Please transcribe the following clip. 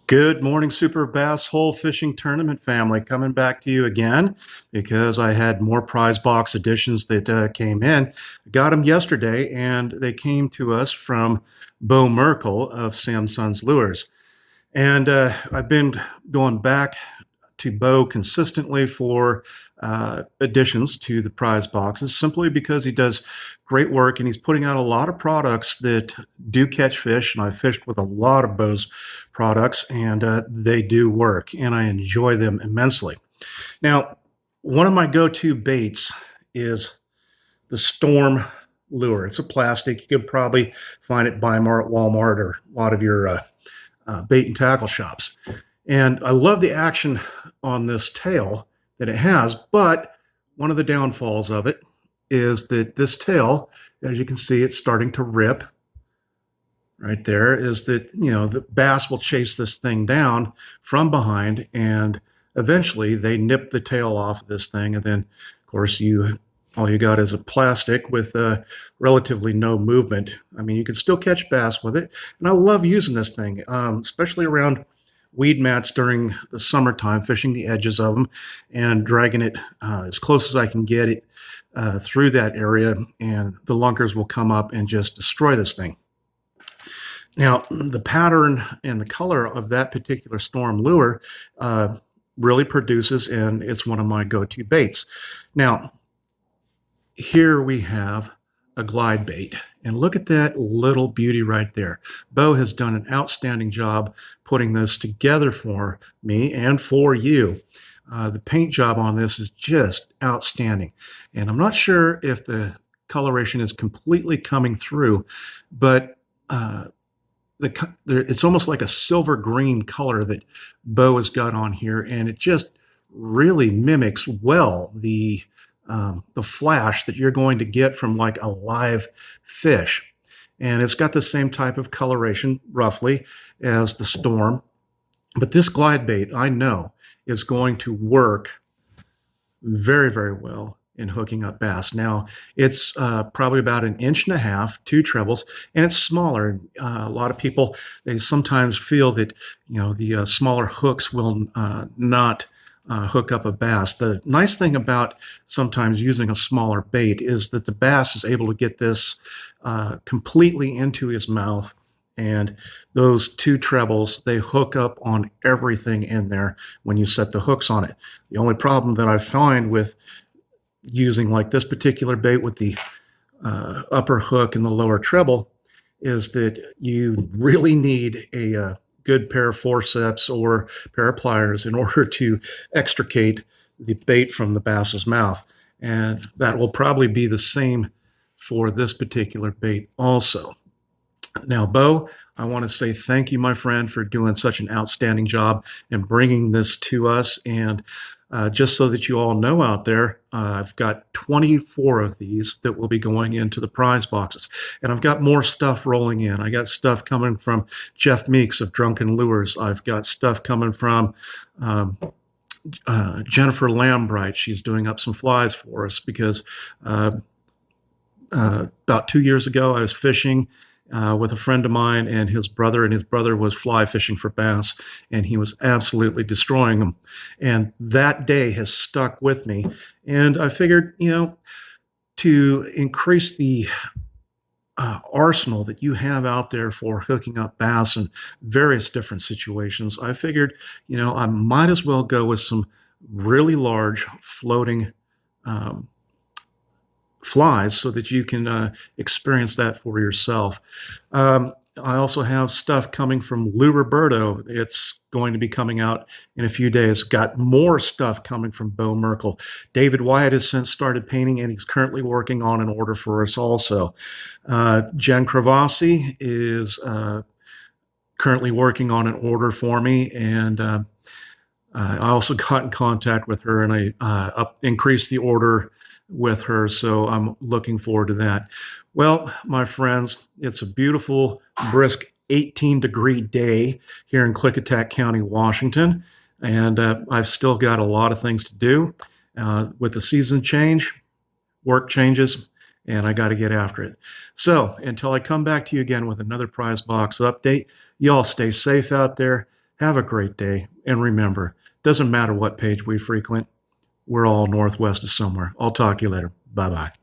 Good morning, Super Bass Hole Fishing Tournament family. Coming back to you again because I had more prize box additions that came in. Got them yesterday, and they came to us from Bo Merckle of Samson's Lures. And I've been going back to Bo consistently for additions to the prize boxes simply because he does great work and he's putting out a lot of products that do catch fish. And I've fished with a lot of Bo's products and they do work and I enjoy them immensely. Now, one of my go to baits is the Storm lure. It's a plastic. You can probably find it by Walmart or a lot of your bait and tackle shops. And I love the action on this tail that it has, but one of the downfalls of it is that this tail, as you can see, it's starting to rip right there, is that, the bass will chase this thing down from behind and eventually they nip the tail off of this thing. And then, of course, all you got is a plastic with relatively no movement. I mean, you can still catch bass with it. And I love using this thing, especially around weed mats during the summertime, fishing the edges of them and dragging it as close as I can get it through that area. And the lunkers will come up and just destroy this thing. Now, the pattern and the color of that particular Storm lure really produces, and it's one of my go-to baits. Now, here we have a glide bait. And look at that little beauty right there. Bo has done an outstanding job putting this together for me and for you. The paint job on this is just outstanding. And I'm not sure if the coloration is completely coming through, but it's almost like a silver green color that Bo has got on here. And it just really mimics well the flash that you're going to get from like a live fish. And it's got the same type of coloration roughly as the Storm. But this glide bait, I know, is going to work very, very well in hooking up bass. Now, it's probably about 1.5 inches, 2 trebles, and it's smaller. A lot of people, they sometimes feel that, the smaller hooks will not hook up a bass. The nice thing about sometimes using a smaller bait is that the bass is able to get this completely into his mouth. And those 2 trebles, they hook up on everything in there when you set the hooks on it. The only problem that I find with using like this particular bait with the upper hook and the lower treble is that you really need a good pair of forceps or pair of pliers in order to extricate the bait from the bass's mouth. And that will probably be the same for this particular bait also. Now, Bo, I want to say thank you, my friend, for doing such an outstanding job and bringing this to us. And just so that you all know out there, I've got 24 of these that will be going into the prize boxes. And I've got more stuff rolling in. I got stuff coming from Jeff Meeks of Drunken Lures. I've got stuff coming from Jennifer Lambright. She's doing up some flies for us because about 2 years ago, I was fishing with a friend of mine and his brother was fly fishing for bass, and he was absolutely destroying them. And that day has stuck with me. And I figured, to increase the arsenal that you have out there for hooking up bass in various different situations, I figured, I might as well go with some really large floating flies so that you can experience that for yourself. I also have stuff coming from Lou Roberto. It's going to be coming out in a few days. Got more stuff coming from Bo Merckle. David Wyatt has since started painting, and he's currently working on an order for us also. Jen Cravasi is currently working on an order for me, and I also got in contact with her, and I increased the order with her, so I'm looking forward to that. Well, my friends, it's a beautiful, brisk 18-degree day here in Klickitat County, Washington, and I've still got a lot of things to do. With the season change, work changes, and I got to get after it. So until I come back to you again with another prize box update, you all stay safe out there. Have a great day. And remember, doesn't matter what page we frequent, we're all northwest of somewhere. I'll talk to you later. Bye bye.